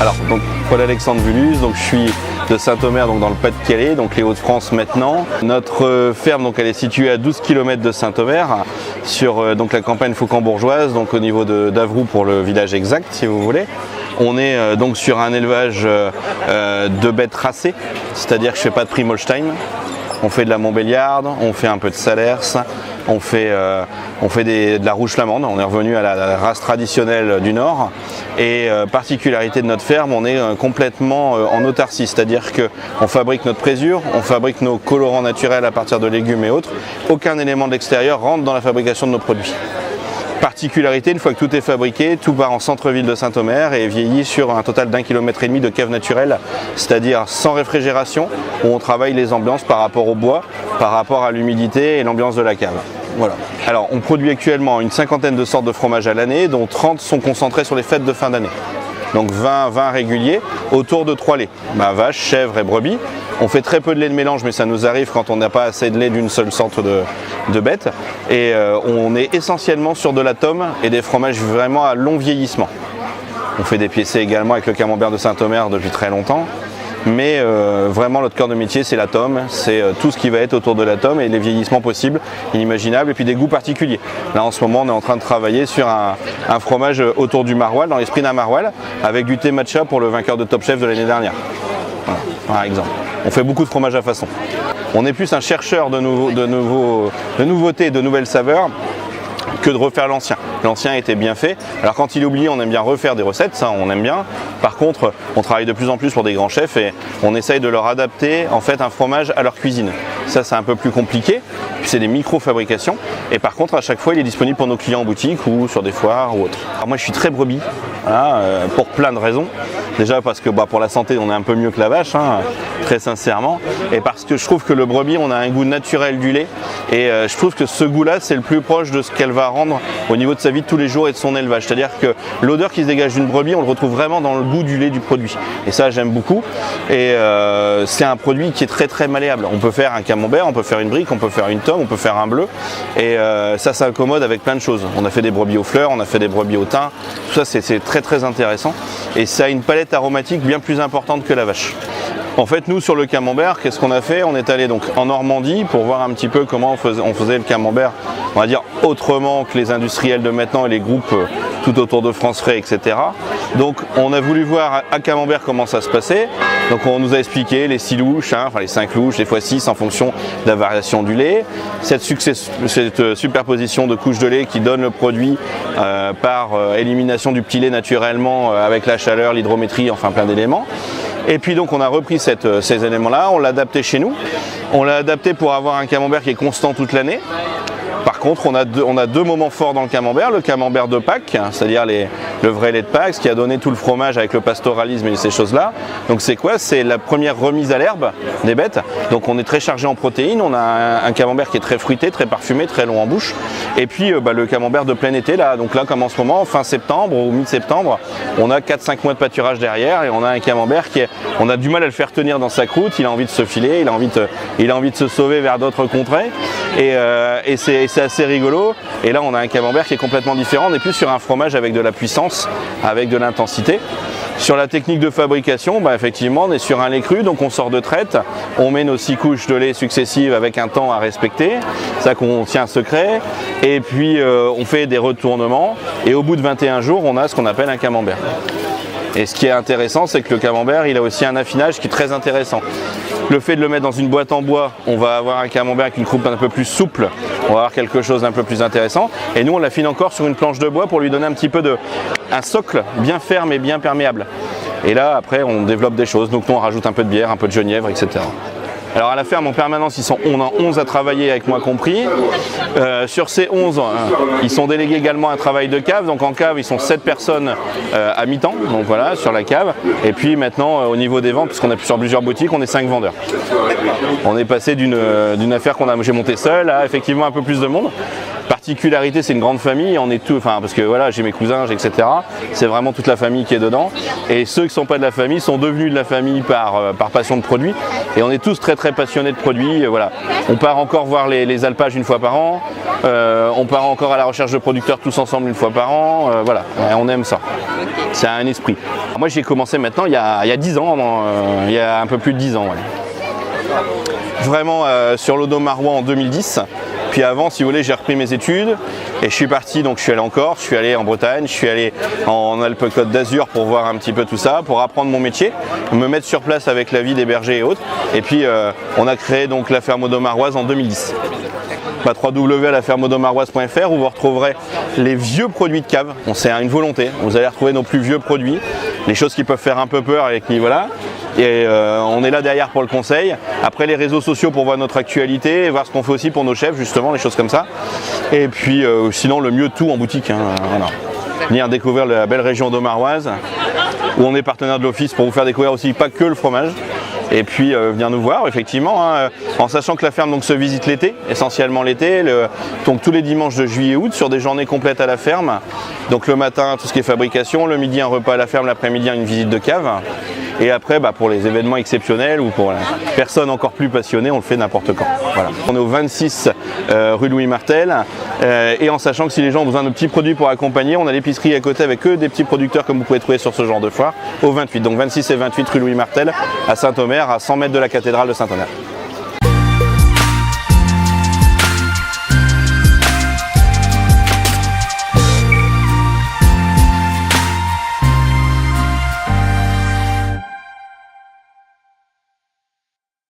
Alors, donc, Paul-Alexandre Vulus, donc je suis de Saint-Omer, donc dans le Pas-de-Calais, donc les Hauts-de-France maintenant. Notre ferme, donc elle est située à 12 km de Saint-Omer, sur donc la campagne faucambourgeoise, donc au niveau d'Avroux pour le village exact, si vous voulez. On est donc sur un élevage de bêtes racées, c'est-à-dire que je ne fais pas de prime Holstein. On fait de la Montbéliarde, on fait un peu de Salers, on fait de la rouge flamande. On est revenu à la race traditionnelle du Nord. Et particularité de notre ferme, on est complètement en autarcie, c'est-à-dire qu'on fabrique notre présure, on fabrique nos colorants naturels à partir de légumes et autres. Aucun élément de l'extérieur rentre dans la fabrication de nos produits. Particularité, une fois que tout est fabriqué, tout part en centre-ville de Saint-Omer et est vieilli sur un total d'1,5 km de cave naturelle, c'est-à-dire sans réfrigération, où on travaille les ambiances par rapport au bois, par rapport à l'humidité et l'ambiance de la cave. Voilà. Alors, on produit actuellement une cinquantaine de sortes de fromages à l'année, dont 30 sont concentrés sur les fêtes de fin d'année. Donc 20 réguliers, autour de 3 laits, vache, chèvre et brebis. On fait très peu de lait de mélange, mais ça nous arrive quand on n'a pas assez de lait d'une seule sorte de bête. Et on est essentiellement sur de la tome et des fromages vraiment à long vieillissement. On fait des piécés également avec le camembert de Saint-Omer depuis très longtemps. Mais vraiment notre cœur de métier c'est la tome, c'est tout ce qui va être autour de la tome et les vieillissements possibles, inimaginables, et puis des goûts particuliers. Là en ce moment on est en train de travailler sur un fromage autour du maroilles, dans l'esprit d'un maroilles, avec du thé matcha pour le vainqueur de Top Chef de l'année dernière, voilà, par exemple. On fait beaucoup de fromage à façon. On est plus un chercheur de nouveautés et de nouvelles saveurs que de refaire l'ancien. L'ancien était bien fait. Alors quand il est oublié, on aime bien refaire des recettes, ça on aime bien. Par contre, on travaille de plus en plus pour des grands chefs et on essaye de leur adapter en fait un fromage à leur cuisine. Ça c'est un peu plus compliqué, puis c'est des micro-fabrications. Et par contre, à chaque fois, il est disponible pour nos clients en boutique ou sur des foires ou autres. Alors moi je suis très brebis, voilà, pour plein de raisons. Déjà parce que pour la santé, on est un peu mieux que la vache, très sincèrement. Et parce que je trouve que le brebis, on a un goût naturel du lait. Et je trouve que ce goût-là, c'est le plus proche de ce qu'elle va rendre au niveau de sa vie de tous les jours et de son élevage. C'est-à-dire que l'odeur qui se dégage d'une brebis, on le retrouve vraiment dans le goût du lait du produit. Et ça, j'aime beaucoup. Et c'est un produit qui est très très malléable. On peut faire un camembert, on peut faire une brique, on peut faire une tome, on peut faire un bleu. Et ça s'accommode avec plein de choses. On a fait des brebis aux fleurs, on a fait des brebis au thym. Tout ça, c'est très très intéressant. Et ça a une palette aromatique bien plus importante que la vache. En fait, nous, sur le camembert, qu'est-ce qu'on a fait? On est allé donc en Normandie pour voir un petit peu comment on faisait le camembert, on va dire autrement que les industriels de maintenant et les groupes tout autour de France Frais, etc. Donc, on a voulu voir à Camembert comment ça se passait. Donc, on nous a expliqué les 6 louches, enfin les 5 louches, des fois 6 en fonction de la variation du lait. Cette superposition de couches de lait qui donne le produit par élimination du petit lait naturellement avec la chaleur, l'hydrométrie, enfin plein d'éléments. Et puis donc on a repris ces éléments-là, on l'a adapté chez nous. On l'a adapté pour avoir un camembert qui est constant toute l'année. Par contre, on a deux moments forts dans le camembert de Pâques, c'est-à-dire le vrai lait de Pâques, ce qui a donné tout le fromage avec le pastoralisme et ces choses-là. Donc c'est quoi? C'est la première remise à l'herbe des bêtes. Donc on est très chargé en protéines, on a un camembert qui est très fruité, très parfumé, très long en bouche. Et puis le camembert de plein été, là, donc là comme en ce moment, fin septembre ou mi-septembre, on a 4-5 mois de pâturage derrière et on a un camembert on a du mal à le faire tenir dans sa croûte, il a envie de se filer, il a envie de se sauver vers d'autres contrées. Et c'est assez rigolo. Et là, on a un camembert qui est complètement différent. On n'est plus sur un fromage avec de la puissance, avec de l'intensité. Sur la technique de fabrication, effectivement, on est sur un lait cru, donc on sort de traite. On met nos 6 couches de lait successives avec un temps à respecter. Ça contient un secret. Et puis, on fait des retournements. Et au bout de 21 jours, on a ce qu'on appelle un camembert. Et ce qui est intéressant, c'est que le camembert, il a aussi un affinage qui est très intéressant. Le fait de le mettre dans une boîte en bois, on va avoir un camembert avec une croupe un peu plus souple, on va avoir quelque chose d'un peu plus intéressant. Et nous, on l'affine encore sur une planche de bois pour lui donner un petit peu un socle bien ferme et bien perméable. Et là, après, on développe des choses. Donc, nous, on rajoute un peu de bière, un peu de genièvre, etc. Alors à la ferme en permanence, on a 11 à travailler avec moi compris. Sur ces 11, ils sont délégués également à un travail de cave. Donc en cave, ils sont 7 personnes à mi-temps, donc voilà, sur la cave. Et puis maintenant, au niveau des ventes, puisqu'on est sur plusieurs boutiques, on est 5 vendeurs. On est passé d'une affaire j'ai montée seule à effectivement un peu plus de monde. particularité, c'est une grande famille, on est tout, enfin parce que voilà, j'ai mes cousins, etc. C'est vraiment toute la famille qui est dedans. Et ceux qui ne sont pas de la famille sont devenus de la famille par passion de produits. Et on est tous très passionnés de produits. Voilà. On part encore voir les alpages une fois par an. On part encore à la recherche de producteurs tous ensemble une fois par an. Voilà, on aime ça. C'est un esprit. Alors moi j'ai commencé maintenant il y a 10 ans, il y a un peu plus de 10 ans. Ouais. Vraiment sur l'Audomarois en 2010. Puis avant, si vous voulez, j'ai repris mes études et je suis parti, donc je suis allé en Corse, je suis allé en Bretagne, je suis allé en Alpes-Côte d'Azur pour voir un petit peu tout ça, pour apprendre mon métier, me mettre sur place avec la vie des bergers et autres. Et puis on a créé donc la ferme audomaroise en 2010. www.lafermeaudomaroise.fr où vous retrouverez les vieux produits de cave. Bon, c'est une volonté, vous allez retrouver nos plus vieux produits, les choses qui peuvent faire un peu peur et qui voilà. Et on est là derrière pour le conseil. Après les réseaux sociaux pour voir notre actualité, et voir ce qu'on fait aussi pour nos chefs justement, les choses comme ça. Et puis sinon le mieux de tout en boutique. Voilà. Venir découvrir la belle région audomaroise où on est partenaire de l'office pour vous faire découvrir aussi pas que le fromage. Et puis venir nous voir effectivement, en sachant que la ferme donc, se visite l'été, essentiellement l'été, donc tous les dimanches de juillet et août sur des journées complètes à la ferme. Donc le matin tout ce qui est fabrication, le midi un repas à la ferme, l'après-midi une visite de cave. Et après pour les événements exceptionnels ou pour les personnes encore plus passionnées, on le fait n'importe quand. Voilà. On est au 26 rue Louis Martel et en sachant que si les gens ont besoin de petits produits pour accompagner, on a l'épicerie à côté avec que des petits producteurs comme vous pouvez trouver sur ce genre de foire au 28. Donc 26 et 28 rue Louis Martel à Saint-Omer, à 100 mètres de la cathédrale de Saint-Omer.